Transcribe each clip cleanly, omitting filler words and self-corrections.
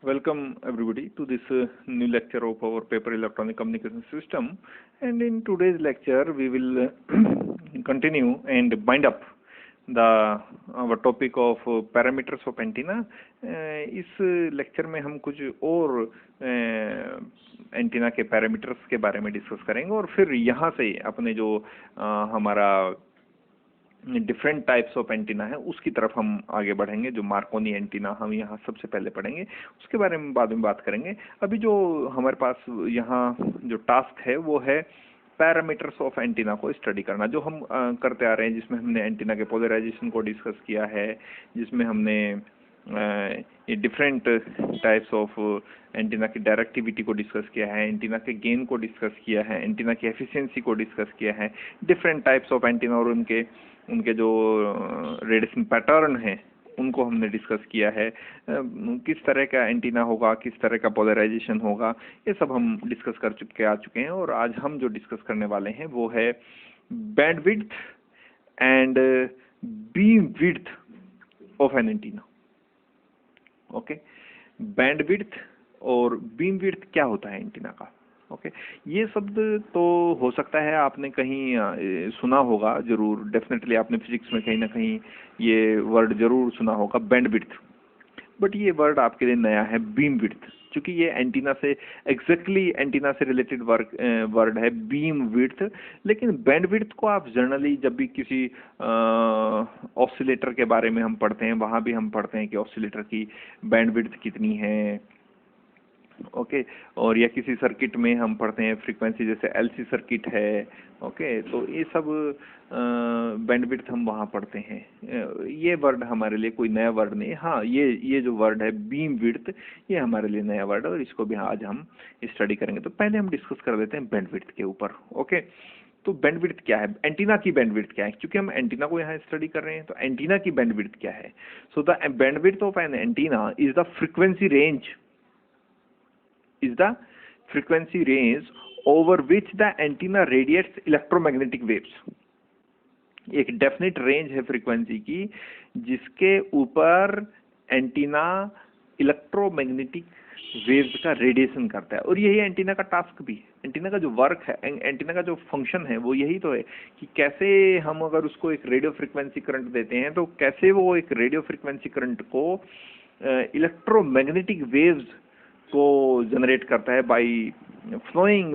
Welcome everybody to this new lecture of our paper electronic communication system, and in today's lecture we will continue and bind up the our topic of parameters of antenna. इस lecture में हम कुछ और antenna के parameters के बारे में discuss करेंगे और फिर यहाँ से अपने जो हमारा डिफरेंट टाइप्स ऑफ एंटीना है उसकी तरफ हम आगे बढ़ेंगे। जो मार्कोनी एंटीना हम यहाँ सबसे पहले पढ़ेंगे, उसके बारे में बाद में बात करेंगे। अभी जो हमारे पास यहाँ जो टास्क है वो है पैरामीटर्स ऑफ एंटीना को स्टडी करना, जो हम करते आ रहे हैं, जिसमें हमने एंटीना के पोलराइजेशन को डिस्कस किया है, जिसमें हमने ये डिफरेंट टाइप्स ऑफ एंटीना की डायरेक्टिविटी को डिस्कस किया है, एंटीना के गेन को डिस्कस किया है, एंटीना की एफिशिएंसी को डिस्कस किया है, डिफरेंट टाइप्स ऑफ एंटीना और उनके जो रेडिएशन पैटर्न हैं उनको हमने डिस्कस किया है। किस तरह का एंटीना होगा, किस तरह का पोलराइजेशन होगा, ये सब हम डिस्कस कर आ चुके हैं। और आज हम जो डिस्कस करने वाले हैं वो है bandwidth and beam width of an antenna. Okay, bandwidth और बीम विड्थ क्या होता है एंटीना का। ओके, ये शब्द तो हो सकता है आपने कहीं सुना होगा, जरूर, डेफिनेटली आपने फिजिक्स में कहीं ना कहीं ये वर्ड जरूर सुना होगा, बैंडविड्थ। बट ये वर्ड आपके लिए नया है, बीम विड्थ, क्योंकि ये एंटीना से एग्जैक्टली एंटीना से रिलेटेड वर्ड है बीम विड्थ। लेकिन बैंडविड्थ को आप जनरली जब भी किसी ऑसिलेटर के बारे में हम पढ़ते हैं, वहाँ भी हम पढ़ते हैं कि ऑसिलेटर की बैंडविड्थ कितनी है। ओके, और या किसी सर्किट में हम पढ़ते हैं फ्रीक्वेंसी, जैसे एलसी सर्किट है। ओके, तो ये सब बैंडविड्थ हम वहाँ पढ़ते हैं। ये वर्ड हमारे लिए कोई नया वर्ड नहीं। हाँ, ये जो वर्ड है बीम विड्थ, ये हमारे लिए नया वर्ड है और इसको भी आज हम स्टडी करेंगे। तो पहले हम डिस्कस कर लेते हैं बैंडविड्थ के ऊपर। ओके, तो बैंडविड्थ क्या है, एंटीना की बैंडविड्थ क्या है, क्योंकि हम एंटीना को यहाँ स्टडी कर रहे हैं। तो एंटीना की बैंडविड्थ क्या है? So the bandwidth of an antenna is the frequency range over which the antenna radiates electromagnetic waves। एक डेफिनेट रेंज है फ्रीक्वेंसी की जिसके ऊपर एंटीना इलेक्ट्रोमैग्नेटिक वेव्स का रेडिएशन करता है। और यही एंटीना का टास्क भी है, एंटीना का जो वर्क है, एंटीना का जो फंक्शन है वो यही तो है कि कैसे हम अगर उसको एक रेडियो फ्रीक्वेंसी करंट देते हैं तो कैसे वो एक रेडियो फ्रीक्वेंसी करंट को इलेक्ट्रोमैग्नेटिक वेव्स को जनरेट करता है by flowing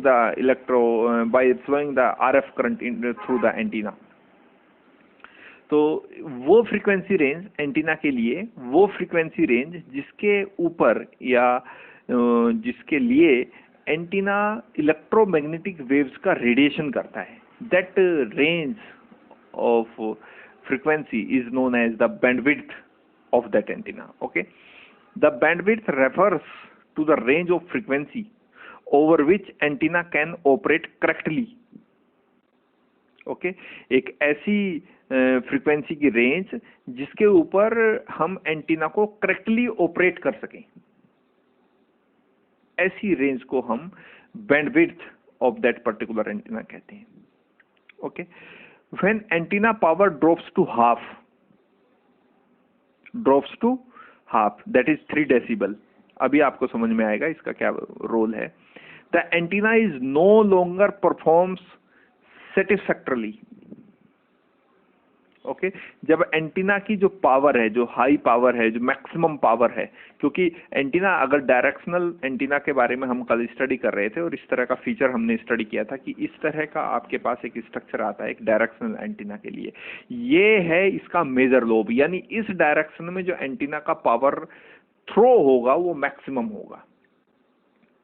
the RF current through the antenna. तो वो फ्रीक्वेंसी रेंज एंटीना के लिए, वो फ्रीक्वेंसी रेंज जिसके ऊपर या जिसके लिए एंटीना इलेक्ट्रोमैग्नेटिक वेव्स का रेडिएशन करता है, that range of frequency is known as the bandwidth of that antenna. Okay, the bandwidth refers to the range of frequency over which antenna can operate correctly। Okay, एक ऐसी frequency की range जिसके ऊपर हम antenna को correctly operate कर सकें, ऐसी रेंज को हम bandwidth of that particular antenna कहते हैं। Okay, when antenna power drops to half that is 3 decibel. अभी आपको समझ में आएगा इसका क्या रोल है। The antenna is no longer performs satisfactorily. Okay, जब एंटीना की जो पावर है, जो हाई पावर है, जो मैक्सिमम पावर है, क्योंकि एंटीना, अगर डायरेक्शनल एंटीना के बारे में हम कल स्टडी कर रहे थे और इस तरह का फीचर हमने स्टडी किया था कि इस तरह का आपके पास एक स्ट्रक्चर आता है एक डायरेक्शनल एंटीना के लिए। ये है इसका मेजर लोब, यानी इस डायरेक्शन में जो एंटीना का पावर थ्रो होगा वो मैक्सिमम होगा।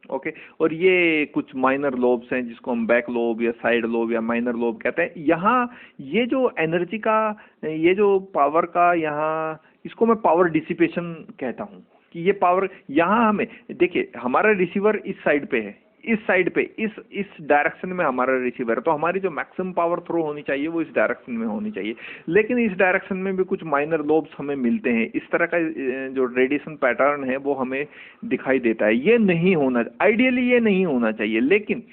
ओके, और ये कुछ माइनर लोब्स हैं जिसको हम बैक लोब या साइड लोब या माइनर लोब कहते हैं। यहाँ ये जो एनर्जी का, ये जो पावर का, यहाँ इसको मैं पावर डिसिपेशन कहता हूँ कि ये पावर यहाँ हमें, देखिए हमारा रिसीवर इस साइड पे है, इस साइड पे, इस डायरेक्शन में हमारा रिसीवर है, तो हमारी जो मैक्सिमम पावर थ्रो होनी चाहिए वो इस डायरेक्शन में होनी चाहिए। लेकिन इस डायरेक्शन में भी कुछ माइनर लोब्स हमें मिलते हैं, इस तरह का जो रेडिएशन पैटर्न है वो हमें दिखाई देता है। ये नहीं होना, आइडियली ये नहीं होना चाहिए, लेकिन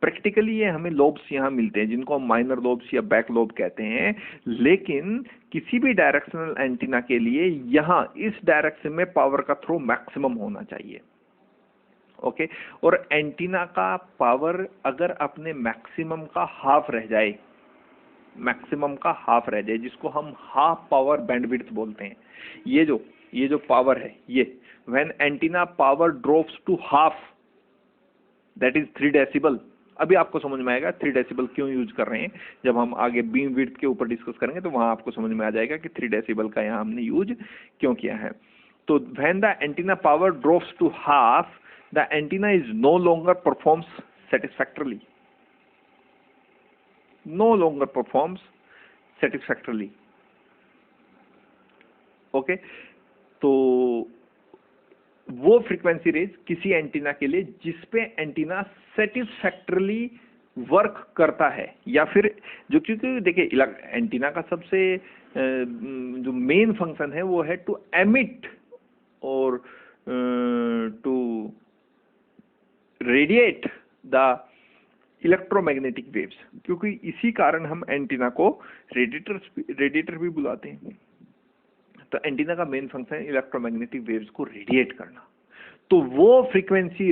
प्रैक्टिकली ये हमें लोब्स यहाँ मिलते हैं जिनको हम माइनर लोब्स या बैक लोब कहते हैं, लेकिन किसी भी डायरेक्शनल एंटीना के लिए यहाँ इस डायरेक्शन में पावर का थ्रो मैक्सिमम होना चाहिए। ओके, और एंटीना का पावर अगर अपने मैक्सिमम का हाफ रह जाए, मैक्सिमम का हाफ रह जाए, जिसको हम हाफ पावर बैंडविड्थ बोलते हैं, ये जो पावर है, ये when antenna power drops to half, that is 3 decibel. अभी आपको समझ में आएगा 3 डेसिबल क्यों यूज कर रहे हैं, जब हम आगे बीम विड्थ के ऊपर डिस्कस करेंगे तो वहां आपको समझ में आ जाएगा कि 3 डेसिबल का यहाँ हमने यूज क्यों किया है। तो when the antenna power drops to half, the antenna is no longer performs satisfactorily, no longer performs satisfactorily। Okay, तो वो फ्रीक्वेंसी रेंज किसी एंटीना के लिए जिसपे एंटीना सेटिस्फैक्टरली वर्क करता है, या फिर जो, क्योंकि देखिए एंटीना का सबसे जो मेन फंक्शन है वो है टू एमिट और to radiate the electromagnetic waves, क्योंकि इसी कारण हम एंटीना को रेडिएटर भी बुलाते हैं। तो एंटीना का मेन फंक्शन है इलेक्ट्रोमैग्नेटिक वेव्स को रेडिएट करना। तो वो फ्रीक्वेंसी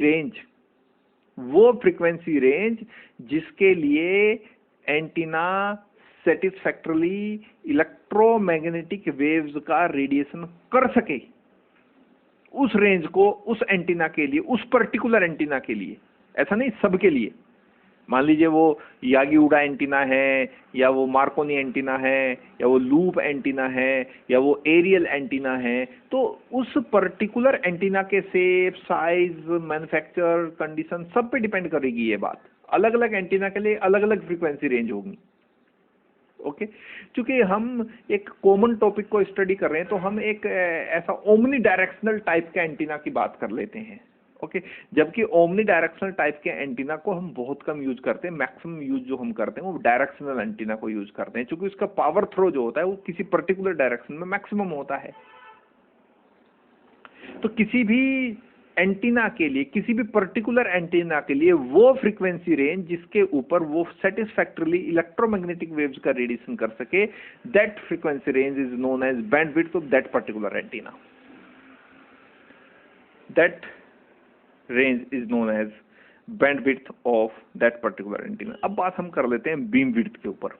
रेंज जिसके लिए एंटीना सेटिस्फैक्टरली इलेक्ट्रोमैग्नेटिक वेव्स का रेडिएशन कर सके, उस रेंज को उस एंटीना के लिए, उस पर्टिकुलर एंटीना के लिए, ऐसा नहीं सबके लिए, मान लीजिए वो यागी उडा एंटीना है, या वो मार्कोनी एंटीना है, या वो लूप एंटीना है, या वो एरियल एंटीना है, तो उस पर्टिकुलर एंटीना के शेप, साइज, मैन्युफैक्चर, कंडीशन सब पे डिपेंड करेगी ये बात। अलग अलग एंटीना के लिए अलग अलग फ्रीक्वेंसी रेंज होगी। ओके, क्योंकि हम एक कॉमन टॉपिक को स्टडी कर रहे हैं तो हम एक ऐसा ओमनी डायरेक्शनल टाइप के एंटीना की बात कर लेते हैं। ओके, जबकि ओमनी डायरेक्शनल टाइप के एंटीना को हम बहुत कम यूज करते हैं, मैक्सिमम यूज जो हम करते हैं वो डायरेक्शनल एंटीना को यूज करते हैं, क्योंकि उसका पावर थ्रो जो होता है वो किसी पर्टिकुलर डायरेक्शन में मैक्सिमम होता है। तो किसी भी एंटीना के लिए, किसी भी पर्टिकुलर एंटीना के लिए वो फ्रीक्वेंसी रेंज जिसके ऊपर वो सेटिस्फैक्टरली इलेक्ट्रोमैग्नेटिक वेव्स का रेडिएशन कर सके, that frequency range is known as bandwidth of that particular antenna. That range is known as bandwidth of that particular antenna. अब बात हम कर लेते हैं बीम विड्थ के ऊपर।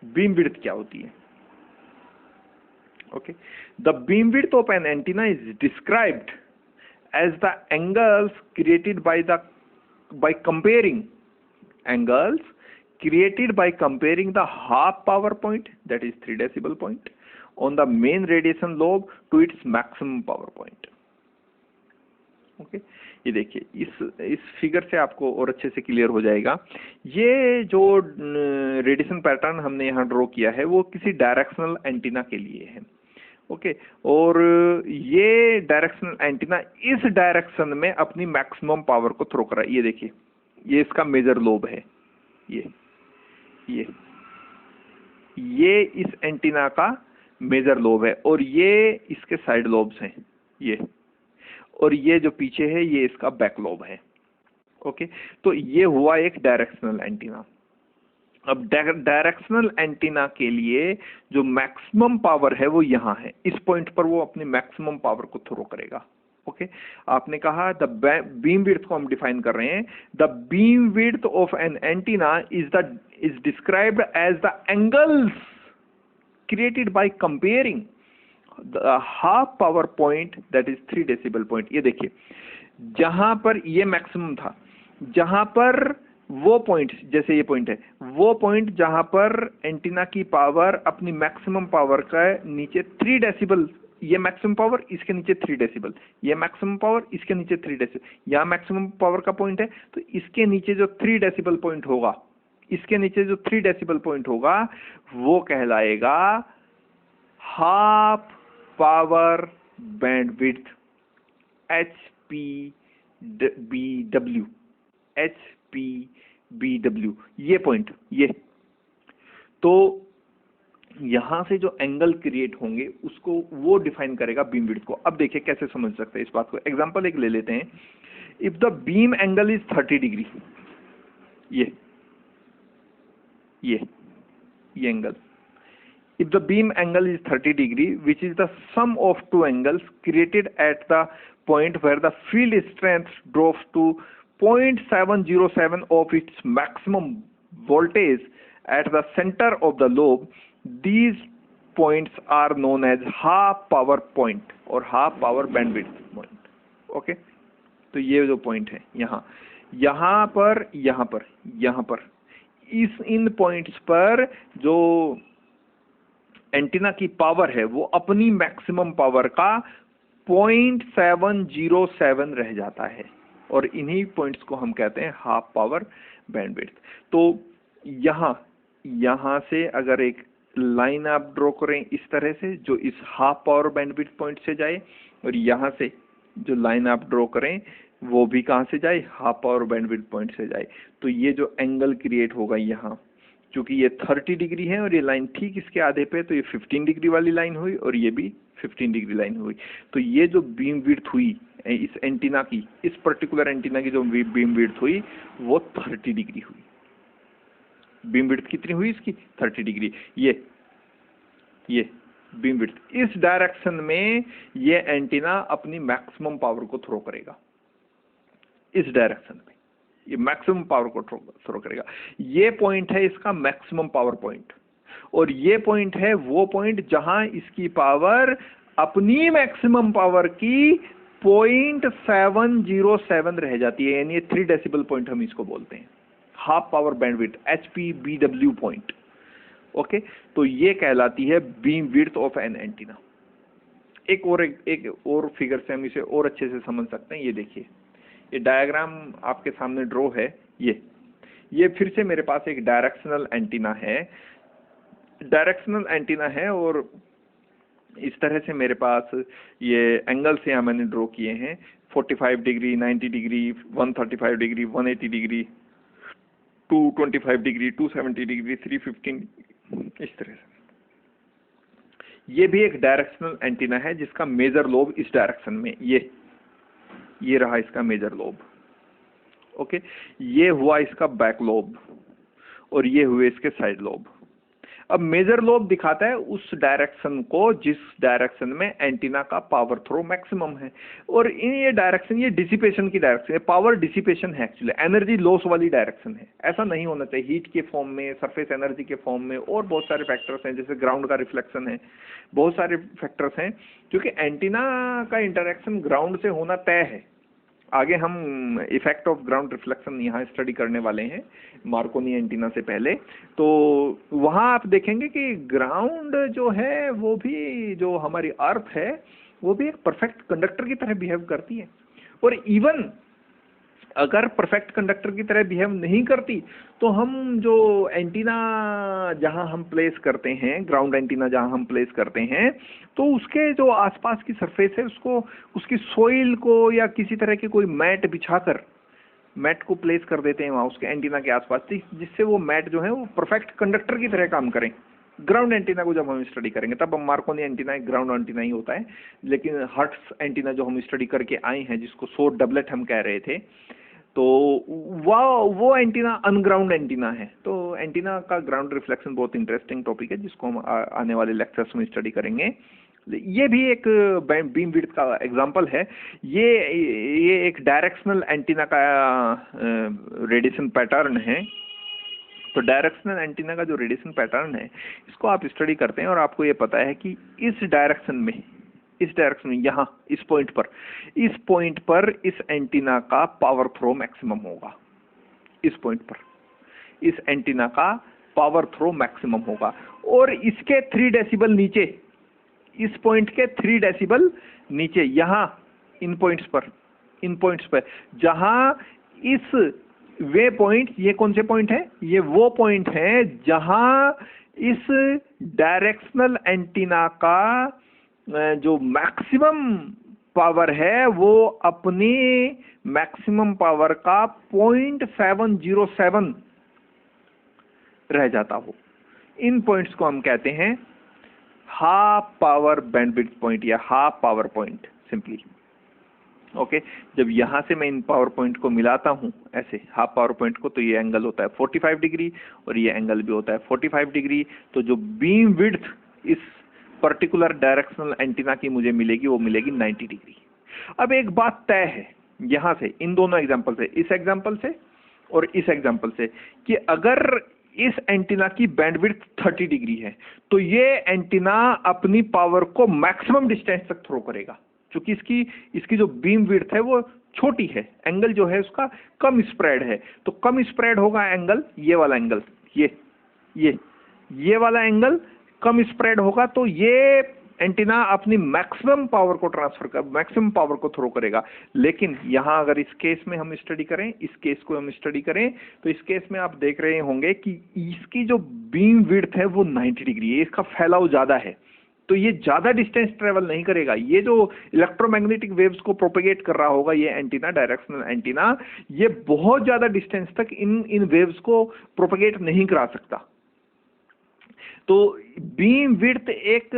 बीम विड्थ क्या होती है? Okay, the beam width of an antenna is described as the angles created by comparing the half power point, that is 3 decibel point, on the main radiation lobe to its maximum power point। Okay, ये देखिए इस figure से आपको और अच्छे से clear हो जाएगा। ये जो रेडिएशन पैटर्न हमने यहाँ ड्रॉ किया है वो किसी डायरेक्शनल एंटीना के लिए है। ओके, और ये डायरेक्शनल एंटीना इस डायरेक्शन में अपनी मैक्सिमम पावर को थ्रो कर रहा है। ये देखिए, ये इसका मेजर लोब है, ये इस एंटीना का मेजर लोब है, और ये इसके साइड लोब्स हैं, ये, और ये जो पीछे है ये इसका बैक लोब है। ओके, तो ये हुआ एक डायरेक्शनल एंटीना। अब डायरेक्शनल एंटीना के लिए जो मैक्सिमम पावर है वो यहाँ है, इस पॉइंट पर वो अपनी मैक्सिमम पावर को थ्रो करेगा। ओके, आपने कहा द बीम विड्थ को हम डिफाइन कर रहे हैं। The beam width of an antenna is described as the angles created by comparing the half power point, that is 3 decibel point. ये देखिए, जहां पर ये मैक्सिमम था, जहां पर वो पॉइंट, जैसे ये पॉइंट है, वो पॉइंट जहां पर एंटीना की पावर अपनी मैक्सिमम पावर का नीचे 3 डेसिबल, ये मैक्सिमम पावर, इसके नीचे 3 डेसिबल, ये मैक्सिमम पावर, इसके नीचे 3 डेसिबल, यहाँ मैक्सिमम पावर का पॉइंट है, तो इसके नीचे जो 3 डेसिबल पॉइंट होगा, इसके नीचे जो 3 डेसिबल पॉइंट होगा वो कहलाएगा half power bandwidth, HPBW, HPBW, ये पॉइंट, ये। तो यहां से जो एंगल क्रिएट होंगे उसको वो डिफाइन करेगा बीम विड्थ को। अब देखिए कैसे समझ सकते हैं इस बात को, एग्जांपल एक ले लेते हैं। If the beam angle is 30 degree, ये angle, if the beam angle is 30 degree, which is the sum of two angles created at the point where the field strength drops to 0.707 of its maximum voltage at the center of the lobe, these points are known as half power point or half power bandwidth point. Okay, तो ये जो point है यहाँ पर इन points पर जो antenna की power है वो अपनी मैक्सिमम पावर का 0.707 रह जाता है, और इन्हीं पॉइंट्स को हम कहते हैं हाफ पावर बैंडविड्थ। तो यहाँ से अगर एक लाइन आप ड्रॉ करें इस तरह से जो इस हाफ पावर बैंडविड्थ पॉइंट से जाए, और यहाँ से जो लाइन आप ड्रॉ करें वो भी कहाँ से जाए, हाफ पावर बैंडविड्थ पॉइंट से जाए, तो ये जो एंगल क्रिएट होगा यहाँ, क्योंकि ये 30 डिग्री है और ये लाइन ठीक इसके आधे पे, तो ये 15 डिग्री वाली लाइन हुई और ये भी 15 डिग्री लाइन हुई। तो ये जो बीम विड्थ हुई इस एंटीना की, इस पर्टिकुलर एंटीना की जो बीम विड्थ हुई वो 30 डिग्री हुई। बीम विड्थ कितनी हुई इसकी, 30 डिग्री। ये बीम विड्थ, इस डायरेक्शन में ये एंटीना अपनी मैक्सिमम पावर को थ्रो करेगा, इस डायरेक्शन में ये मैक्सिमम पावर को थ्रो करेगा। ये पॉइंट है इसका मैक्सिमम पावर पॉइंट, और ये पॉइंट है वो पॉइंट जहां इसकी पावर अपनी मैक्सिमम पावर की 0.707 रह जाती है, यानी 3 डेसिबल पॉइंट हम इसको बोलते हैं, half power bandwidth, HPBW point. Okay, तो ये कहलाती है beam width of an antenna. एक और फिगर से हम इसे और अच्छे से समझ सकते हैं। ये देखिए, ये डायग्राम आपके सामने ड्रॉ है। ये फिर से मेरे पास एक डायरेक्शनल एंटीना है, और इस तरह से मेरे पास ये एंगल्स यहाँ मैंने ड्रॉ किए हैं, 45 degree, 90 degree, 135 degree, 180 degree, 225 degree, 270 degree, 315, इस तरह से। ये भी एक डायरेक्शनल एंटीना है जिसका मेजर लोब इस डायरेक्शन में, ये रहा इसका मेजर लोब। ओके, ये हुआ इसका बैक लोब, और ये हुए इसके साइड लोब। अब मेजर लोब दिखाता है उस डायरेक्शन को जिस डायरेक्शन में एंटीना का पावर थ्रो मैक्सिमम है, और ये डायरेक्शन, ये डिसिपेशन की डायरेक्शन है, पावर डिसिपेशन है, एक्चुअली एनर्जी लॉस वाली डायरेक्शन है। ऐसा नहीं होना चाहिए, हीट के फॉर्म में, सरफेस एनर्जी के फॉर्म में, और बहुत सारे फैक्टर्स हैं, जैसे ग्राउंड का रिफ्लेक्शन है, बहुत सारे फैक्टर्स हैं, क्योंकि एंटीना का इंटरेक्शन ग्राउंड से होना तय है। आगे हम इफेक्ट ऑफ ग्राउंड रिफ्लेक्शन यहाँ स्टडी करने वाले हैं मार्कोनी एंटीना से पहले। तो वहाँ आप देखेंगे कि ग्राउंड जो है वो भी, जो हमारी अर्थ है वो भी एक परफेक्ट कंडक्टर की तरह बिहेव करती है, और इवन अगर परफेक्ट कंडक्टर की तरह बिहेव नहीं करती तो हम जो एंटीना जहां हम प्लेस करते हैं, ग्राउंड एंटीना जहां हम प्लेस करते हैं, तो उसके जो आसपास की सरफेस है उसको, उसकी सोइल को या किसी तरह की कोई मैट बिछाकर मैट को प्लेस कर देते हैं वहां उसके एंटीना के आसपास, जिससे वो मैट जो है वो परफेक्ट कंडक्टर की तरह काम करें। ग्राउंड एंटीना को जब हम स्टडी करेंगे तब हम मार्कोनी एंटीना एक ग्राउंड एंटीना ही होता है, लेकिन हर्ट्ज एंटीना जो हम स्टडी करके आए हैं, जिसको शॉर्ट डबलेट हम कह रहे थे, तो वो एंटीना अनग्राउंड एंटीना है। तो एंटीना का ग्राउंड रिफ्लेक्शन बहुत इंटरेस्टिंग टॉपिक है जिसको हम आने वाले लेक्चर्स में स्टडी करेंगे। ये भी एक बीम विड्थ का एग्जांपल है। ये एक डायरेक्शनल एंटीना का रेडिएशन पैटर्न है। तो डायरेक्शनल एंटीना का जो रेडिएशन पैटर्न है इसको आप स्टडी करते हैं और आपको ये पता है कि इस डायरेक्शन में यहाँ इस पॉइंट पर इस एंटीना का पावर थ्रो मैक्सिमम होगा। इस पॉइंट पर इस एंटीना का पावर थ्रो मैक्सिमम होगा, और इसके 3 डेसिबल नीचे, इस पॉइंट के 3 डेसिबल नीचे, यहाँ इन पॉइंट्स पर जहां इस वे पॉइंट, ये कौन से पॉइंट है, ये वो पॉइंट है जहां इस डायरेक्शनल एंटीना का जो मैक्सिमम पावर है वो अपनी मैक्सिमम पावर का 0.707 रह जाता हो। इन पॉइंट्स को हम कहते हैं हाफ पावर बैंडविड्थ पॉइंट या half power point simply. Okay, जब यहाँ से मैं इन पावर पॉइंट को मिलाता हूँ ऐसे हाफ पावर पॉइंट को, तो ये एंगल होता है 45 डिग्री और ये एंगल भी होता है 45 डिग्री। तो जो बीम विड्थ इस पर्टिकुलर डायरेक्शनल एंटीना की मुझे मिलेगी वो मिलेगी 90 डिग्री। अब एक बात तय है यहाँ से, इन दोनों एग्जाम्पल से, इस एग्जाम्पल से और इस एग्जाम्पल से, कि अगर इस एंटीना की बैंडविड्थ 30 डिग्री है तो ये एंटीना अपनी पावर को मैक्सिमम डिस्टेंस तक थ्रो करेगा, क्योंकि इसकी जो बीम विड्थ है वो छोटी है, एंगल जो है उसका कम स्प्रेड है। तो कम स्प्रेड होगा एंगल, ये वाला एंगल, ये वाला एंगल कम स्प्रेड होगा, तो ये एंटीना अपनी मैक्सिमम पावर को मैक्सिमम पावर को थ्रो करेगा। लेकिन यहां अगर इस केस में हम स्टडी करें, इस केस को हम स्टडी करें, तो इस केस में आप देख रहे होंगे कि इसकी जो बीम विड्थ है वो 90 डिग्री है, इसका फैलाव ज्यादा है, तो ये ज्यादा डिस्टेंस ट्रेवल नहीं करेगा। ये जो इलेक्ट्रोमैग्नेटिक वेव्स को प्रोपेगेट कर रहा होगा ये एंटीना, डायरेक्शनल एंटीना, ये बहुत ज्यादा डिस्टेंस तक इन वेव्स को प्रोपेगेट नहीं करा सकता। तो बीम विड्थ एक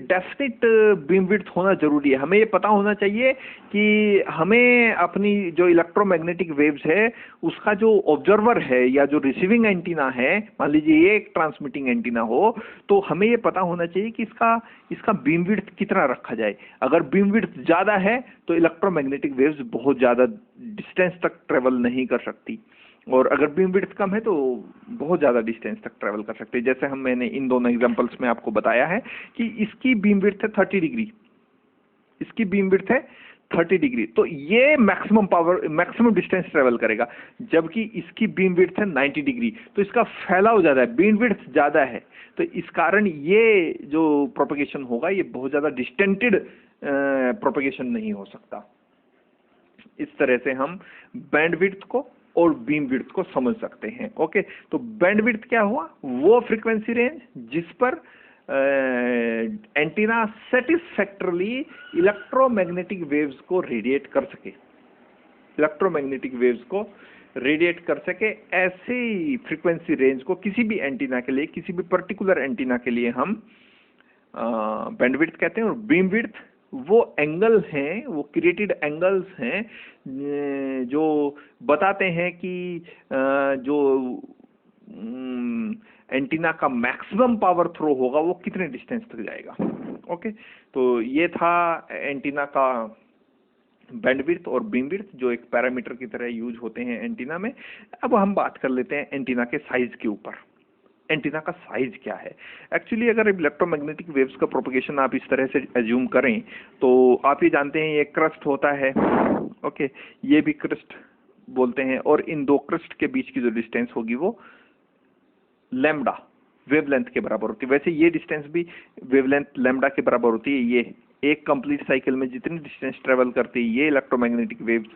डेफिनेट बीम विड्थ होना जरूरी है। हमें ये पता होना चाहिए कि हमें अपनी जो इलेक्ट्रोमैग्नेटिक वेव्स है उसका जो ऑब्जर्वर है या जो रिसीविंग एंटीना है, मान लीजिए ये एक ट्रांसमिटिंग एंटीना हो, तो हमें ये पता होना चाहिए कि इसका बीम विड्थ कितना रखा जाए। अगर बीम विड्थ ज्यादा है तो इलेक्ट्रोमैग्नेटिक वेव्स बहुत ज्यादा डिस्टेंस तक ट्रेवल नहीं कर सकती, और अगर बीम विड्थ कम है तो बहुत ज़्यादा डिस्टेंस तक ट्रैवल कर सकते हैं। जैसे मैंने इन दोनों एग्जांपल्स में आपको बताया है कि इसकी बीम विड्थ है 30 डिग्री, इसकी बीम विड्थ है 30 डिग्री, तो ये मैक्सिमम डिस्टेंस ट्रैवल करेगा, जबकि इसकी बीम विड्थ है 90 डिग्री, तो इसका फैलाव ज़्यादा है, बीम विड्थ ज़्यादा है, तो इस कारण ये जो प्रोपेगेशन होगा ये बहुत ज़्यादा डिस्टेंटेड प्रोपेगेशन नहीं हो सकता। इस तरह से हम बैंडविड्थ को और बीम विड्थ को समझ सकते हैं। ओके, तो बैंडविड्थ क्या हुआ, वो फ्रीक्वेंसी रेंज जिस पर एंटीना सेटिस्फैक्टरली इलेक्ट्रोमैग्नेटिक वेव्स को रेडिएट कर सके, इलेक्ट्रोमैग्नेटिक वेव्स को रेडिएट कर सके, ऐसी फ्रीक्वेंसी रेंज को किसी भी एंटीना के लिए, किसी भी पर्टिकुलर एंटीना के लिए हम बैंडविड्थ कहते हैं। और बीम विड्थ वो एंगल हैं, वो क्रिएटेड एंगल्स हैं जो बताते हैं कि जो एंटीना का मैक्सिमम पावर थ्रो होगा वो कितने डिस्टेंस तक जाएगा। ओके, तो ये था एंटीना का बैंडविड्थ और बीम विड्थ, जो एक पैरामीटर की तरह यूज होते हैं एंटीना में। अब हम बात कर लेते हैं एंटीना के साइज के ऊपर। एंटीना का साइज क्या है? एक्चुअली अगर इलेक्ट्रोमैग्नेटिक वेव्स का प्रोपगेशन आप इस तरह से एज्यूम करें तो आप ये जानते हैं ये क्रस्ट होता है, ओके, ये भी क्रस्ट बोलते हैं, और इन दो क्रस्ट के बीच की जो डिस्टेंस होगी वो लैम्डा वेवलेंथ के बराबर होती है। वैसे ये डिस्टेंस भी वेवलेंथ लैम्डा के बराबर होती है। ये एक कंप्लीट साइकिल में जितनी डिस्टेंस ट्रेवल करती है ये इलेक्ट्रोमैग्नेटिक वेव्स,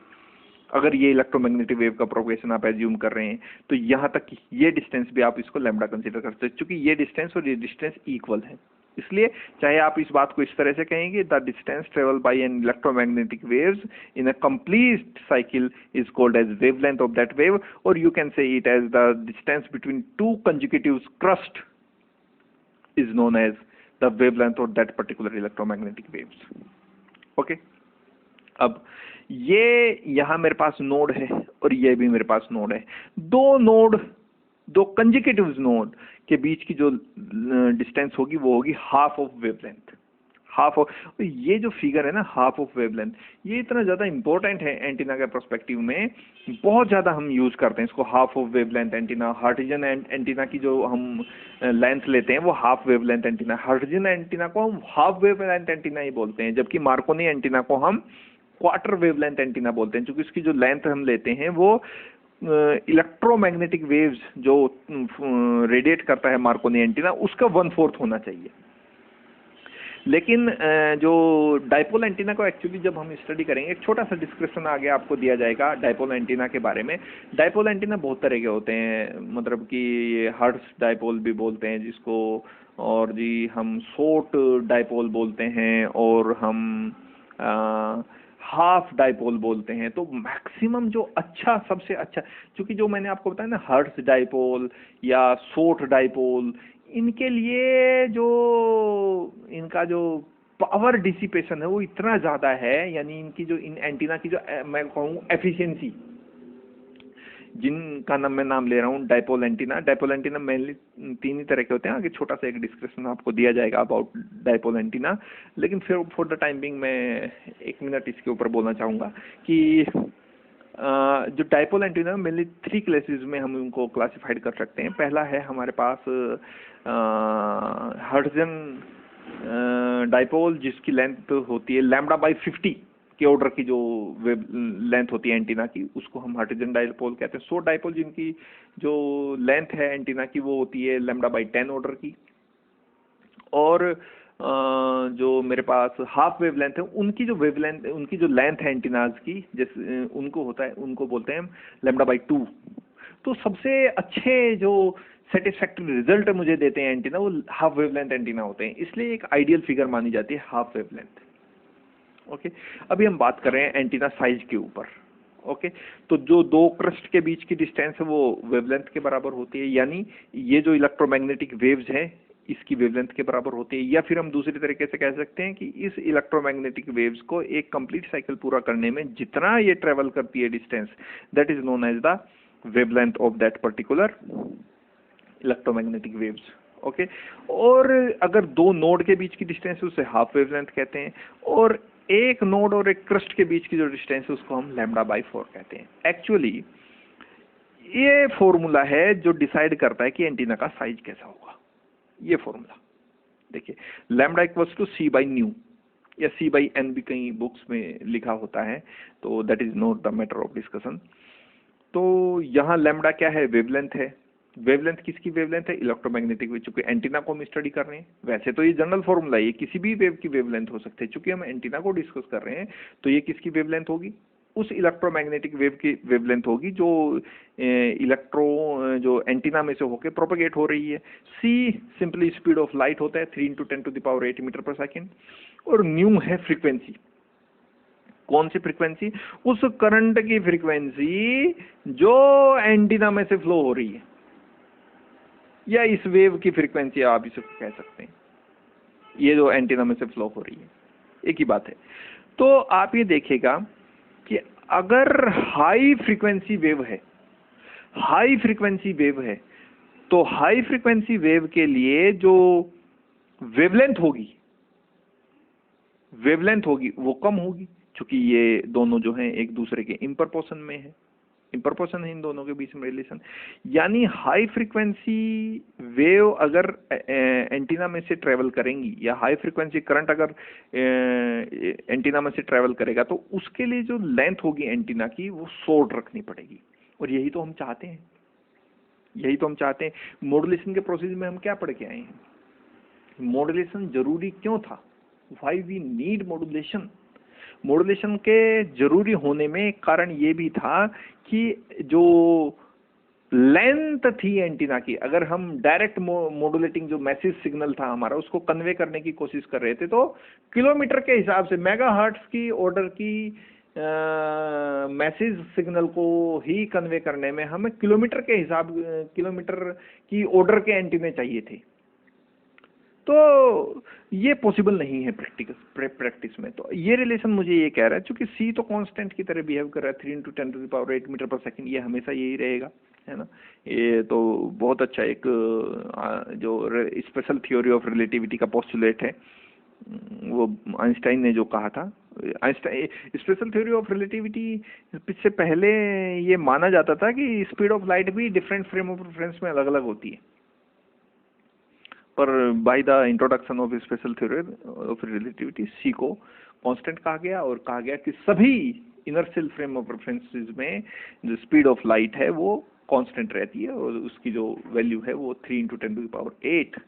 अगर ये इलेक्ट्रोमैग्नेटिक वेव का प्रोपगेशन आप एज्यूम कर रहे हैं तो यहाँ तक ये डिस्टेंस भी आप इसको लैम्डा कंसीडर कर सकते हैं, क्योंकि ये डिस्टेंस और ये डिस्टेंस इक्वल है। इसलिए चाहे आप इस बात को इस तरह से कहेंगे, the distance travel by an electromagnetic waves in a complete cycle is called as wavelength of that wave, और you can say it as the distance between two consecutive crest is known as the wavelength of that particular electromagnetic waves. Okay, अब ये यहां मेरे पास node है और ये भी मेरे पास नोड है, दो कंसेक्यूटिव नोड के बीच की जो डिस्टेंस होगी वो होगी half of wavelength. Half of, ये जो फिगर है ना हाफ ऑफ वेवलेंथ, ये इतना ज्यादा इंपॉर्टेंट है एंटीना के पर्सपेक्टिव में, बहुत ज्यादा हम यूज करते हैं इसको। Half of wavelength antenna, Hertzian antenna की जो हम लेंथ लेते हैं वो half wavelength antenna, Hertzian antenna को हम हाफ वेवलेंथ एंटीना ही बोलते हैं, जबकि मार्कोनी एंटीना को हम क्वार्टर वेवलेंथ एंटीना बोलते हैं, क्योंकि इसकी जो लेंथ हम लेते हैं वो इलेक्ट्रोमैग्नेटिक वेव्स जो रेडिएट करता है मार्कोनी एंटीना उसका 1/4 होना चाहिए। लेकिन जो डाइपोल एंटीना को एक्चुअली जब हम स्टडी करेंगे, एक छोटा सा डिस्क्रिप्शन आगे आपको दिया जाएगा डाइपोल एंटीना के बारे में। डाइपोल एंटीना बहुत तरह के होते हैं, मतलब कि ये हर्ट्ज डाइपोल भी बोलते हैं जिसको, और जी हम शॉर्ट डाइपोल बोलते हैं, और हम हाफ डाइपोल बोलते हैं। तो मैक्सिमम जो अच्छा, सबसे अच्छा, क्योंकि जो मैंने आपको बताया ना हर्ट्ज डाइपोल या शॉर्ट डाइपोल, इनके लिए जो इनका जो पावर डिसिपेशन है वो इतना ज़्यादा है, यानी इनकी जो इन एंटीना की जो मैं कहूँ एफिशिएंसी, जिनका मैं नाम ले रहा हूँ dipole antenna. Dipole antenna mainly 3 ही तरह के होते हैं, आगे छोटा सा एक डिस्क्रिप्शन आपको दिया जाएगा अबाउट डाइपोल एंटीना, लेकिन फिर फॉर द टाइम बिंग मैं 1 मिनट इसके ऊपर बोलना चाहूँगा कि जो डाइपोल एंटीना मेनली 3 क्लासेस में हम उनको क्लासिफाइड कर सकते हैं। पहला है हमारे पास हर्ट्जन डाइपोल, जिसकी लेंथ होती है λ/50 के ऑर्डर की, जो वेव लेंथ होती है एंटीना की, उसको हम हर्ट्जन डाइपोल कहते हैं। शॉर्ट डाइपोल जिनकी जो लेंथ है एंटीना की वो होती है λ/10 ऑर्डर की। और जो मेरे पास हाफ वेव लेंथ है, उनकी जो वेव लेंथ, उनकी जो लेंथ है एंटीनाज की, जैसे उनको होता है, उनको बोलते हैं λ/2। तो सबसे अच्छे जो सेटिस्फैक्टरी रिजल्ट मुझे देते हैं एंटीना, वो हाफ वेव लेंथ एंटीना होते हैं, इसलिए एक आइडियल फिगर मानी जाती है हाफ वेव लेंथ। ओके, अभी हम बात कर रहे हैं एंटीना साइज के ऊपर। ओके, तो जो 2 क्रस्ट के बीच की डिस्टेंस है वो वेवलेंथ के बराबर होती है, यानी ये जो इलेक्ट्रोमैग्नेटिक वेव्स है इसकी वेवलेंथ के बराबर होती है। या फिर हम दूसरी तरीके से कह सकते हैं कि इस इलेक्ट्रोमैग्नेटिक वेव्स को एक कंप्लीट साइकिल पूरा करने में जितना ये ट्रेवल करती है distance, that is known as the wavelength of that particular electromagnetic waves. Okay, और अगर 2 नोड के बीच की डिस्टेंस है उसे हाफ वेवलेंथ कहते हैं, और एक नोड और एक क्रस्ट के बीच की जो डिस्टेंस है उसको हम λ/4 कहते हैं। एक्चुअली ये फॉर्मूला है जो डिसाइड करता है कि एंटीना का साइज कैसा होगा। ये फॉर्मूला देखिए, λ = c/ν या c/n भी कई बुक्स में लिखा होता है, तो that is not the matter of discussion. तो यहाँ लैम्बडा क्या है? वेवलेंथ है। वेवलेंथ किसकी वेवलेंथ है? Electromagnetic wave. चूंकि एंटीना को हम स्टडी कर रहे हैं, वैसे तो ये जनरल फॉर्मूला है, ये किसी भी वेव की वेवलेंथ हो सकती है। चूंकि हम एंटीना को डिस्कस कर रहे हैं, तो ये किसकी वेवलेंथ होगी? उस इलेक्ट्रोमैग्नेटिक वेव की वेवलेंथ होगी जो जो एंटीना में से होकर प्रोपेगेट हो रही है। सी सिंपली स्पीड ऑफ लाइट होता है 3 × 10⁸ मीटर पर सेकेंड, और न्यू है फ्रीक्वेंसी। कौन सी फ्रीक्वेंसी? उस करंट की फ्रीक्वेंसी जो एंटीना में से फ्लो हो रही है, या इस वेव की फ्रीक्वेंसी आप इसे कह सकते हैं, ये जो एंटीना में से फ्लो हो रही है, एक ही बात है। तो आप ये देखिएगा कि अगर हाई फ्रीक्वेंसी वेव है, हाई फ्रीक्वेंसी वेव है, तो हाई फ्रीक्वेंसी वेव के लिए जो वेवलेंथ होगी वो कम होगी, क्योंकि ये दोनों जो हैं एक दूसरे के इम्प्रपोर्शन में है। इम्प्रपोर्शन है इन दोनों के बीच में रिलेशन। यानी हाई फ्रीक्वेंसी वेव अगर एंटीना में से ट्रेवल करेंगी, या हाई फ्रीक्वेंसी करंट अगर एंटीना में से ट्रेवल करेगा, तो उसके लिए जो लेंथ होगी एंटीना की वो शॉर्ट रखनी पड़ेगी। और यही तो हम चाहते हैं, यही तो हम चाहते हैं। मॉड्यूलेशन के प्रोसेस में हम क्या पढ़ के आए हैं? मॉड्यूलेशन जरूरी क्यों था? Why we need modulation? Modulation के जरूरी होने में कारण ये भी था कि जो लेंथ थी एंटीना की, अगर हम डायरेक्ट मॉड्यूलेटिंग जो मैसेज सिग्नल था हमारा, उसको कन्वे करने की कोशिश कर रहे थे, तो किलोमीटर के हिसाब से, मेगाहर्ट्ज की ऑर्डर की मैसेज सिग्नल को ही कन्वे करने में हमें किलोमीटर की ऑर्डर के एंटीने चाहिए थे। तो ये पॉसिबल नहीं है प्रैक्टिस में। तो ये रिलेशन मुझे ये कह रहा है, चूंकि सी तो कांस्टेंट की तरह बिहेव कर रहा है 3 × 10⁸ मीटर पर सेकंड, ये हमेशा यही रहेगा, है ना। ये तो बहुत अच्छा एक जो स्पेशल थ्योरी ऑफ रिलेटिविटी का पोस्टुलेट है, वो आइंस्टाइन ने जो कहा था। स्पेशल थ्योरी ऑफ रिलेटिविटी से पहले ये माना जाता था कि स्पीड ऑफ लाइट भी डिफरेंट फ्रेम ऑफ रेफरेंस में अलग अलग होती है, पर by the introduction of special theory of relativity c को कांस्टेंट कहा गया, और कहा गया कि सभी इनर्शियल फ्रेम ऑफ रेफरेंसेस में जो स्पीड ऑफ लाइट है वो कांस्टेंट रहती है, और उसकी जो वैल्यू है वो 3 × 10⁸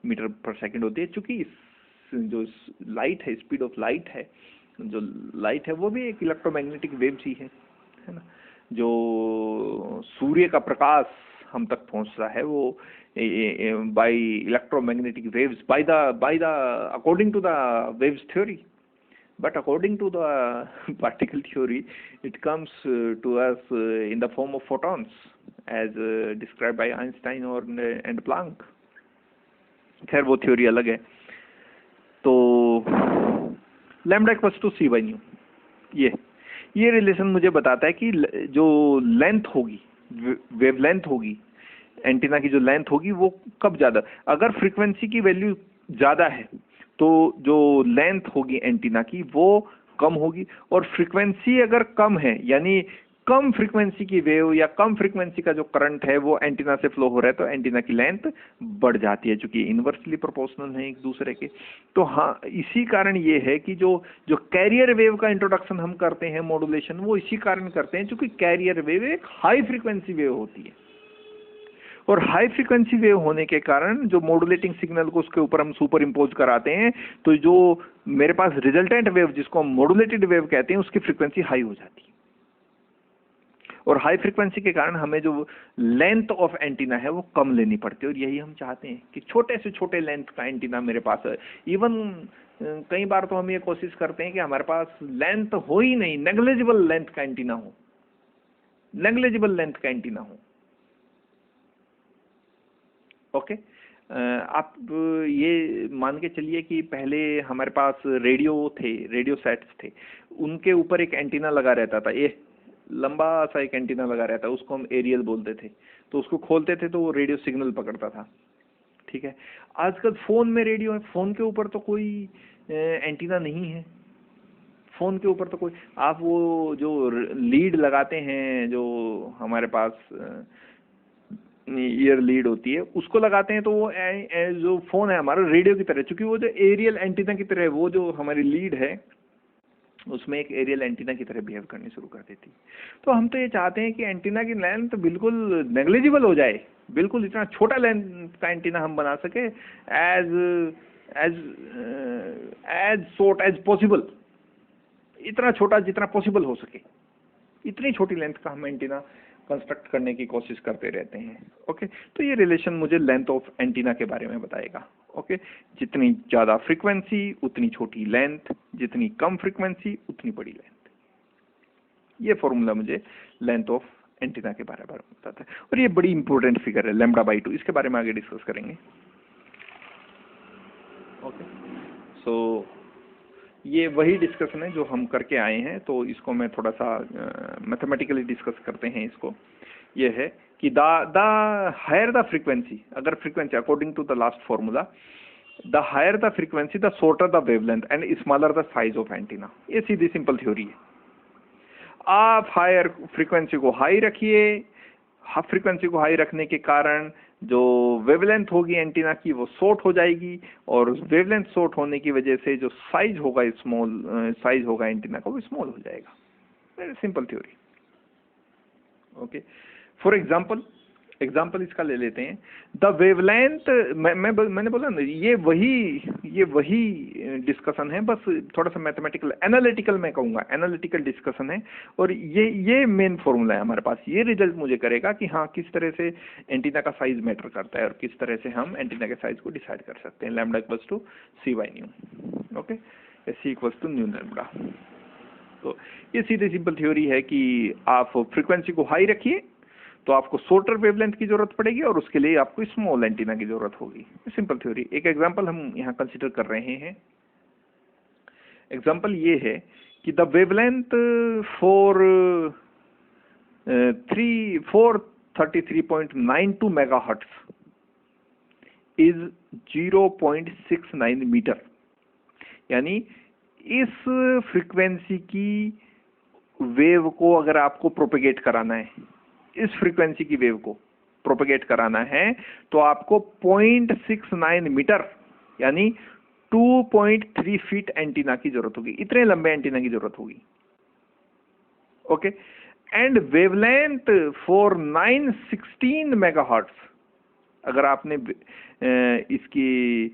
मीटर पर सेकंड होती है। चूंकि जो लाइट है, स्पीड ऑफ लाइट है, जो लाइट है वो भी एक इलेक्ट्रोमैग्नेटिक वेव ही है ना। जो सूर्य का प्रकाश हम तक पहुंचता है वो by electromagnetic waves, by the according to the waves theory, but according to the particle theory it comes to us in the form of photons, as described by Einstein and Planck। खैर वो theory अलग है। तो lambda equals to c by nu. ये relation मुझे बताता है कि जो लेंथ होगी, वेव लेंथ होगी, एंटीना की जो लेंथ होगी वो कब ज्यादा, अगर फ्रीक्वेंसी की वैल्यू ज्यादा है तो जो लेंथ होगी एंटीना की वो कम होगी, और फ्रीक्वेंसी अगर कम है यानी कम फ्रीक्वेंसी की वेव या कम फ्रीक्वेंसी का जो करंट है वो एंटीना से फ्लो हो रहा है तो एंटीना की लेंथ बढ़ जाती है, चूंकि इनवर्सली प्रोपोर्शनल है एक दूसरे के। तो हाँ, इसी कारण ये है कि जो जो कैरियर वेव का इंट्रोडक्शन हम करते हैं मॉड्यूलेशन, वो इसी कारण करते हैं क्योंकि कैरियर वेव एक हाई फ्रीक्वेंसी वेव होती है, और हाई फ्रीक्वेंसी वेव होने के कारण जो मॉड्यूलेटिंग सिग्नल को उसके ऊपर हम सुपर इम्पोज कराते हैं, तो जो मेरे पास रिजल्टेंट वेव जिसको हम मॉड्यूलेटेड वेव कहते हैं उसकी फ्रीक्वेंसी हाई हो जाती है, और हाई फ्रीक्वेंसी के कारण हमें जो लेंथ ऑफ एंटीना है वो कम लेनी पड़ती है, और यही हम चाहते हैं कि छोटे से छोटे लेंथ का एंटीना मेरे पास है। इवन कई बार तो हम ये कोशिश करते हैं कि हमारे पास लेंथ हो ही नहीं, नेग्लिजिबल लेंथ का एंटीना हो, नेग्लिजिबल लेंथ का एंटीना हो। ओके, आप ये मान के चलिए कि पहले हमारे पास रेडियो थे, रेडियो सेट्स थे, उनके ऊपर एक एंटीना लगा रहता था, ये लंबा सा एक एंटीना लगा रहता है, उसको हम एरियल बोलते थे। तो उसको खोलते थे तो वो रेडियो सिग्नल पकड़ता था, ठीक है। आजकल फोन में रेडियो है, फोन के ऊपर तो कोई एंटीना नहीं है, फोन के ऊपर तो कोई, आप वो जो लीड लगाते हैं जो हमारे पास ईयर लीड होती है उसको लगाते हैं, तो वो जो फोन है हमारा रेडियो की तरह, क्योंकि वो जो एरियल एंटीना की तरह, वो जो हमारी लीड है उसमें एक एरियल एंटीना की तरह बिहेव करनी शुरू कर देती। तो हम तो ये चाहते हैं कि एंटीना की लेंथ बिल्कुल नेग्लिजिबल हो जाए, बिल्कुल इतना छोटा लेंथ का एंटीना हम बना सके, as as as short as possible, इतना छोटा जितना पॉसिबल हो सके, इतनी छोटी लेंथ का हम एंटीना कंस्ट्रक्ट करने की कोशिश करते रहते हैं। ओके, तो ये रिलेशन मुझे लेंथ ऑफ एंटीना के बारे में बताएगा। ओके, जितनी ज़्यादा फ्रीक्वेंसी उतनी छोटी लेंथ, जितनी कम फ्रीक्वेंसी उतनी बड़ी लेंथ। ये फॉर्मूला मुझे लेंथ ऑफ एंटीना के बारे में बताता है, और ये बड़ी इंपॉर्टेंट फिगर है लैम्डा बाई 2, इसके बारे में आगे डिस्कस करेंगे। ओके, सो ये वही डिस्कशन है जो हम करके आए हैं, तो इसको मैं थोड़ा सा मैथमेटिकली डिस्कस करते हैं इसको। ये है कि द हायर द फ्रीक्वेंसी, अगर frequency according to the last formula, the higher the frequency the shorter the wavelength and smaller the size of antenna. ये सीधी सिंपल थ्योरी है। आप हायर फ्रीक्वेंसी को हाई रखिए, फ्रीक्वेंसी को हाई रखने के कारण जो वेवलेंथ होगी एंटीना की वो शॉर्ट हो जाएगी, और वेवलेंथ शॉर्ट होने की वजह से जो साइज होगा स्मॉल, साइज होगा एंटीना का वो स्मॉल हो जाएगा। Very simple theory. Okay, for example इसका ले लेते हैं। द वेवलेंथ, मैंने बोला ना, ये वही डिस्कशन है, बस थोड़ा सा मैथमेटिकल एनालिटिकल मैं कहूँगा, एनालिटिकल डिस्कशन है, और ये मेन फॉर्मूला है हमारे पास। ये रिजल्ट मुझे करेगा कि हाँ किस तरह से एंटीना का साइज मैटर करता है और किस तरह से हम एंटीना के साइज को डिसाइड कर सकते हैं। Lambda equals to c by nu. Okay, c equals to nu lambda. तो ये सीधी सिंपल थ्योरी है कि आप फ्रीक्वेंसी को हाई रखिए तो आपको शॉर्टर वेवलेंथ की जरूरत पड़ेगी, और उसके लिए आपको स्मॉल एंटीना की जरूरत होगी। Simple theory. एक एग्जांपल हम यहाँ कंसीडर कर रहे हैं। एग्जांपल ये है कि the wavelength for 433.92 megahertz is 0.69 metre. यानी इस फ्रीक्वेंसी की वेव को अगर आपको प्रोपेगेट कराना है, इस फ्रीक्वेंसी की वेव को प्रोपेगेट कराना है, तो आपको 0.69 मीटर यानी 2.3 फीट एंटीना की जरूरत होगी। इतने लंबे एंटीना की जरूरत होगी। Okay, and wavelength for 916 megahertz, अगर आपने इसकी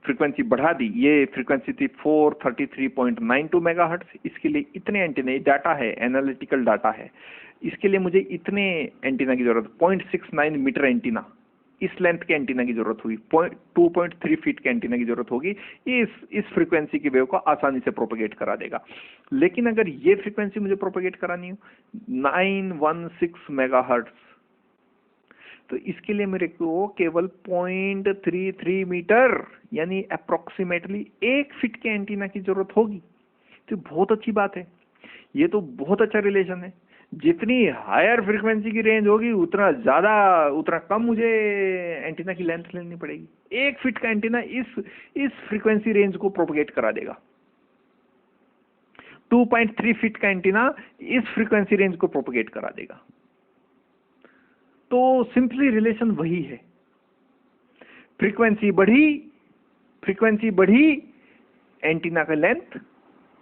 फ्रीक्वेंसी बढ़ा दी, ये फ्रीक्वेंसी थी 433.92 मेगाहर्ट्ज, इसके लिए इतने एंटीना, डाटा है, एनालिटिकल डाटा है, इसके लिए मुझे इतने एंटीना की जरूरत, 0.69 मीटर एंटीना, इस लेंथ के एंटीना की जरूरत होगी, 2.3 फीट के एंटीना की जरूरत होगी। ये इस फ्रीक्वेंसी की वेव को आसानी से प्रोपेगेट करा देगा। लेकिन अगर ये फ्रीक्वेंसी मुझे प्रोपेगेट करानी हो 916 मेगाहर्ट्ज, तो इसके लिए मेरे को केवल 0.33 मीटर यानी अप्रोक्सीमेटली 1 फीट के एंटीना की जरूरत होगी। तो बहुत अच्छी बात है, ये तो बहुत अच्छा रिलेशन है। जितनी हायर फ्रीक्वेंसी की रेंज होगी उतना कम मुझे एंटीना की लेंथ लेनी पड़ेगी। 1 फीट का एंटीना इस फ्रीक्वेंसी रेंज को प्रोपगेट करा देगा। 2.3 फीट का एंटीना इस फ्रीक्वेंसी रेंज को प्रोपगेट करा देगा। तो सिंपली रिलेशन वही है, फ्रीक्वेंसी बढ़ी एंटीना का लेंथ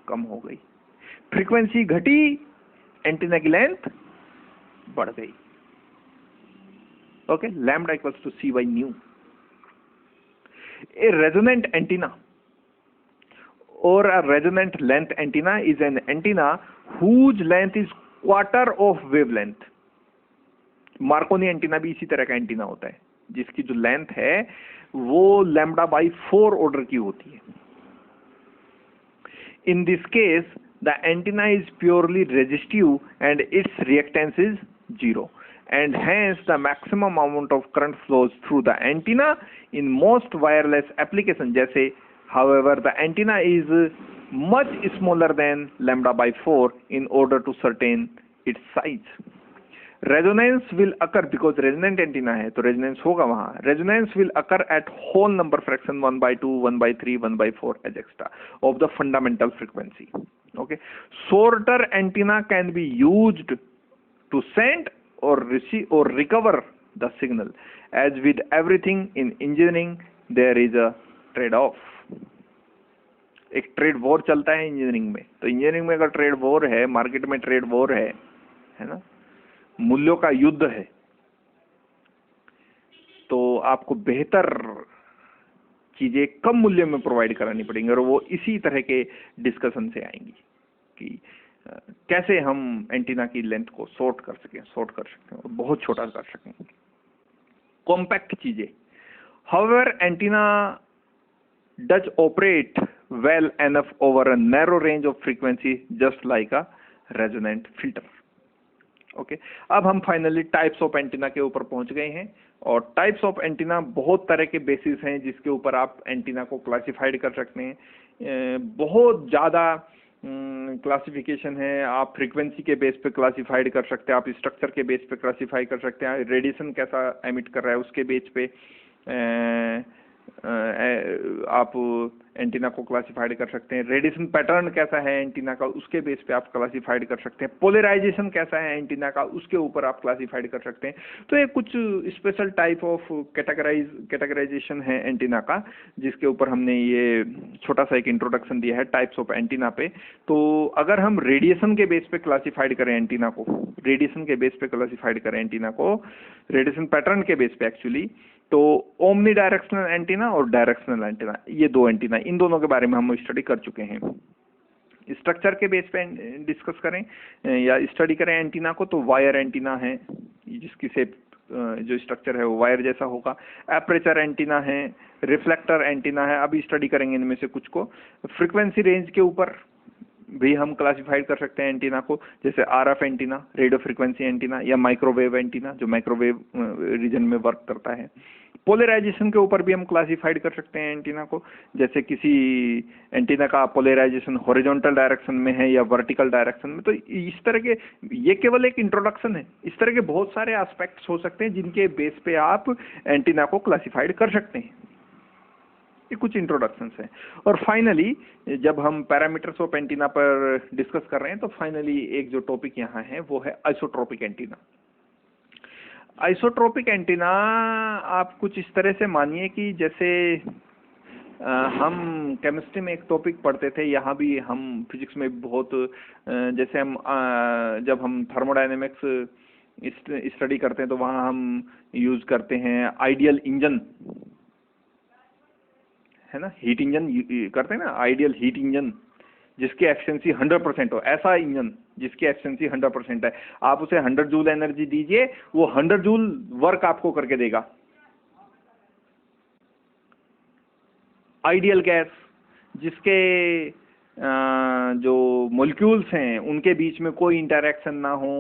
कम हो गई, फ्रीक्वेंसी घटी एंटीना की लेंथ बढ़ गई। Okay, lambda equals to c by nu. A resonant antenna or a resonant length antenna is an antenna whose length is quarter of wavelength. Markovnikov antenna भी इसी तरह का एंटीना होता है जिसकी जो लेंथ है वो λ/4 ऑर्डर की होती है। In this case, the antenna is purely resistive and its reactance is 0, and hence the maximum amount of current flows through the antenna in most wireless application. जैसे however, the antenna is much smaller than λ/4 in order to certain its size. Resonance will occur because resonant antenna है तो resonance होगा वहाँ। Resonance will occur at whole number fraction 1/2, 1/3, 1/4 etc. of the fundamental frequency. Okay. Shorter antenna can be used to send or receive or recover the signal. As with everything in engineering, there is a trade-off. एक trade war चलता है engineering में। तो engineering में अगर trade war है, market में trade war है ना, मूल्यों का युद्ध है, तो आपको बेहतर चीजें कम मूल्य में प्रोवाइड करानी पड़ेंगी और वो इसी तरह के डिस्कशन से आएंगी कि कैसे हम एंटीना की लेंथ को शॉर्ट कर सकें और बहुत छोटा कर सकें, कॉम्पैक्ट चीजें। However antenna does operate well enough over a narrow range of frequency just like a resonant filter. Okay, अब हम फाइनली टाइप्स ऑफ एंटीना के ऊपर पहुंच गए हैं और टाइप्स ऑफ एंटीना बहुत तरह के बेसिस हैं जिसके ऊपर आप एंटीना को क्लासिफाइड कर सकते हैं। बहुत ज़्यादा क्लासिफिकेशन है। आप फ्रीक्वेंसी के बेस पे क्लासिफाइड कर सकते हैं, आप स्ट्रक्चर के बेस पे क्लासिफाई कर सकते हैं, रेडिएशन कैसा एमिट कर रहा है उसके बेस पे आप एंटीना को क्लासिफाइड कर सकते हैं, रेडिएशन पैटर्न कैसा है एंटीना का उसके बेस पे आप क्लासिफाइड कर सकते हैं, पोलराइजेशन कैसा है एंटीना का उसके ऊपर आप क्लासिफाइड कर सकते हैं। तो ये कुछ स्पेशल टाइप ऑफ कैटेगराइजेशन है एंटीना का जिसके ऊपर हमने ये छोटा सा एक इंट्रोडक्शन दिया है टाइप्स ऑफ एंटीना पे। तो अगर हम रेडिएशन के बेस पे क्लासिफाइड करें एंटीना को, रेडिएशन के बेस पे क्लासिफाइड करें एंटीना को, रेडिएशन पैटर्न के बेस पे एक्चुअली, तो ओमनी डायरेक्शनल एंटीना और डायरेक्शनल एंटीना, ये दो एंटीना, इन दोनों के बारे में हम स्टडी कर चुके हैं। स्ट्रक्चर के बेस पे डिस्कस करें या स्टडी करें एंटीना को तो वायर एंटीना है जिसकी शेप जो स्ट्रक्चर है वो वायर जैसा होगा। एपरेचर एंटीना है, रिफ्लेक्टर एंटीना है, अभी स्टडी करेंगे इनमें से कुछ को। फ्रीक्वेंसी रेंज के ऊपर भी हम क्लासिफाइड कर सकते हैं एंटीना को, जैसे RF antenna, radio frequency antenna, या माइक्रोवेव एंटीना जो माइक्रोवेव रीजन में वर्क करता है। पोलराइजेशन के ऊपर भी हम क्लासिफाइड कर सकते हैं एंटीना को, जैसे किसी एंटीना का पोलराइजेशन हॉरिजॉन्टल डायरेक्शन में है या वर्टिकल डायरेक्शन में। तो इस तरह के, ये केवल एक इंट्रोडक्शन है, इस तरह के बहुत सारे एस्पेक्ट्स हो सकते हैं जिनके बेस पे आप एंटीना को क्लासिफाइड कर सकते हैं। ये कुछ इंट्रोडक्शंस हैं। और फाइनली जब हम पैरामीटर्स ऑफ एंटीना पर डिस्कस कर रहे हैं तो फाइनली एक जो टॉपिक यहाँ है वो है आइसोट्रोपिक एंटीना। आइसोट्रोपिक एंटीना आप कुछ इस तरह से मानिए कि जैसे हम केमिस्ट्री में एक टॉपिक पढ़ते थे, यहाँ भी हम फिजिक्स में बहुत, जैसे हम जब हम थर्मोडायनेमिक्स स्टडी करते हैं तो वहाँ हम यूज करते हैं आइडियल इंजन, है ना, हीट इंजन करते हैं ना, आइडियल हीट इंजन जिसकी एफिशिएंसी 100% हो, ऐसा इंजन जिसकी एफिशिएंसी 100% है। आप उसे 100 जूल एनर्जी दीजिए, वो 100 जूल वर्क आपको करके देगा। आइडियल गैस जिसके जो मॉलिक्यूल्स हैं उनके बीच में कोई इंटरेक्शन ना हो,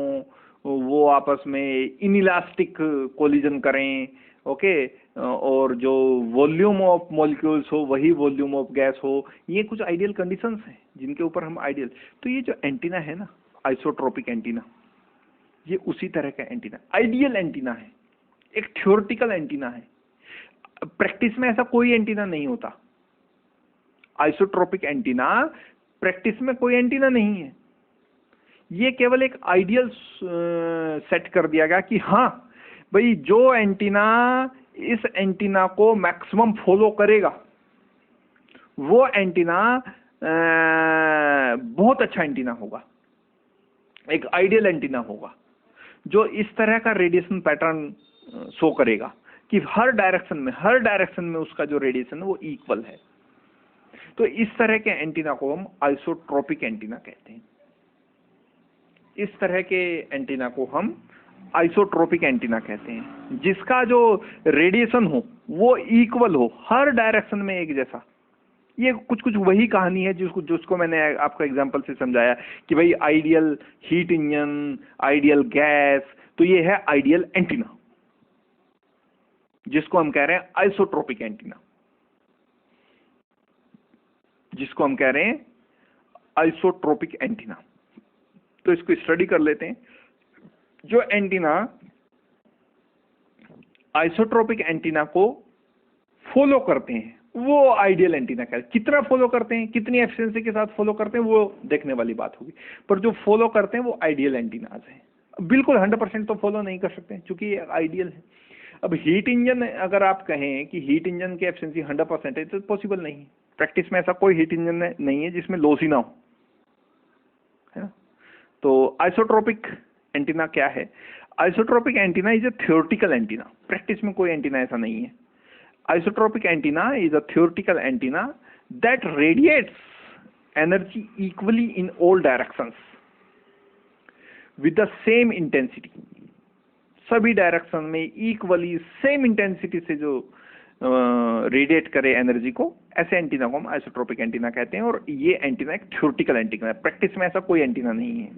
वो आपस में इनइलास्टिक कोलिजन करें, ओके, और जो वॉल्यूम ऑफ मॉलिक्यूल्स हो वही वॉल्यूम ऑफ गैस हो, ये कुछ आइडियल कंडीशंस हैं जिनके ऊपर हम आइडियल। तो ये जो एंटीना है ना, आइसोट्रोपिक एंटीना, ये उसी तरह का एंटीना, आइडियल एंटीना है, एक थ्योरेटिकल एंटीना है। प्रैक्टिस में ऐसा कोई एंटीना नहीं होता। आइसोट्रोपिक एंटीना प्रैक्टिस में कोई एंटीना नहीं है, ये केवल एक आइडियल सेट कर दिया गया कि हाँ भाई जो एंटीना इस एंटीना को मैक्सिमम फॉलो करेगा वो एंटीना बहुत अच्छा एंटीना होगा, एक आइडियल एंटीना होगा जो इस तरह का रेडिएशन पैटर्न शो करेगा कि हर डायरेक्शन में उसका जो रेडिएशन है वो इक्वल है। तो इस तरह के एंटीना को हम आइसोट्रोपिक एंटीना कहते हैं। इस तरह के एंटीना को हम आइसोट्रोपिक एंटीना कहते हैं, जिसका जो रेडिएशन हो वो इक्वल हो, हर डायरेक्शन में एक जैसा। ये कुछ वही कहानी है जिसको मैंने आपको एग्जांपल से समझाया कि भाई ideal heat engine, ideal gas, तो ये है आइडियल एंटीना जिसको हम कह रहे हैं आइसोट्रोपिक एंटीना, जिसको हम कह रहे हैं आइसोट्रोपिक एंटीना। तो इसको स्टडी कर लेते हैं। जो एंटीना आइसोट्रोपिक एंटीना को फॉलो करते हैं वो आइडियल एंटीना कहते हैं। कितना फॉलो करते हैं, कितनी एफिशिएंसी के साथ फॉलो करते हैं, वो देखने वाली बात होगी, पर जो फॉलो करते हैं वो आइडियल एंटीनाज हैं। बिल्कुल 100% तो फॉलो नहीं कर सकते क्योंकि ये आइडियल है। अब हीट इंजन, अगर आप कहें कि हीट इंजन की एफिशिएंसी 100% है तो पॉसिबल नहीं है। प्रैक्टिस में ऐसा कोई हीट इंजन नहीं है जिसमें लॉस ही ना हो, है ना। तो आइसोट्रोपिक एंटीना क्या है? Isotropic antenna is a theoretical antenna. Practice में कोई एंटीना ऐसा नहीं है। Isotropic antenna is a theoretical antenna that radiates energy equally in all directions with the same intensity. सभी डायरेक्शन में इक्वली सेम इंटेंसिटी से जो रेडिएट करे एनर्जी को, ऐसे एंटीना को हम आइसोट्रोपिक एंटीना कहते हैं। और ये एंटीना एक थ्योरेटिकल एंटीना है, प्रैक्टिस में ऐसा कोई एंटीना नहीं है।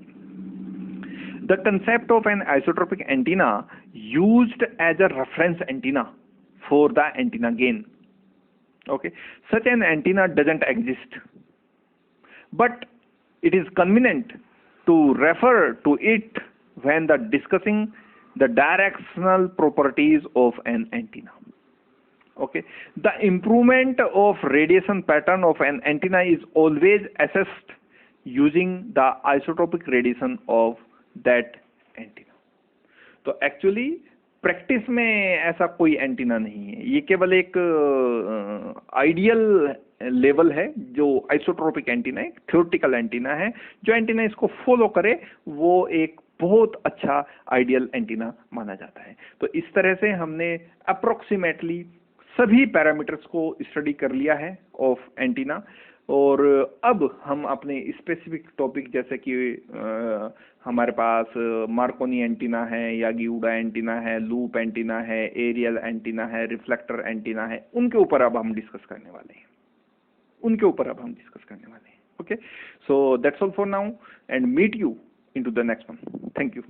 The concept of an isotropic antenna used as a reference antenna for the antenna gain. Okay, such an antenna doesn't exist, but it is convenient to refer to it when the discussing the directional properties of an antenna. Okay, the improvement of radiation pattern of an antenna is always assessed using the isotopic radiation of that antenna. तो actually practice में ऐसा कोई antenna नहीं है, ये केवल एक ideal level है। जो आइसोट्रोपिक एंटीना है, थ्योरेटिकल एंटीना है। जो एंटीना इसको फॉलो करे वो एक बहुत अच्छा आइडियल एंटीना माना जाता है। तो इस तरह से हमने अप्रोक्सीमेटली सभी पैरामीटर्स को स्टडी कर लिया है ऑफ एंटीना। और अब हम अपने स्पेसिफिक टॉपिक, जैसे कि हमारे पास मार्कोनी एंटीना है, यागी-उडा एंटीना है, लूप एंटीना है, एरियल एंटीना है, रिफ्लेक्टर एंटीना है, उनके ऊपर अब हम डिस्कस करने वाले हैं। Okay, so that's all for now and meet you into the next one. Thank you.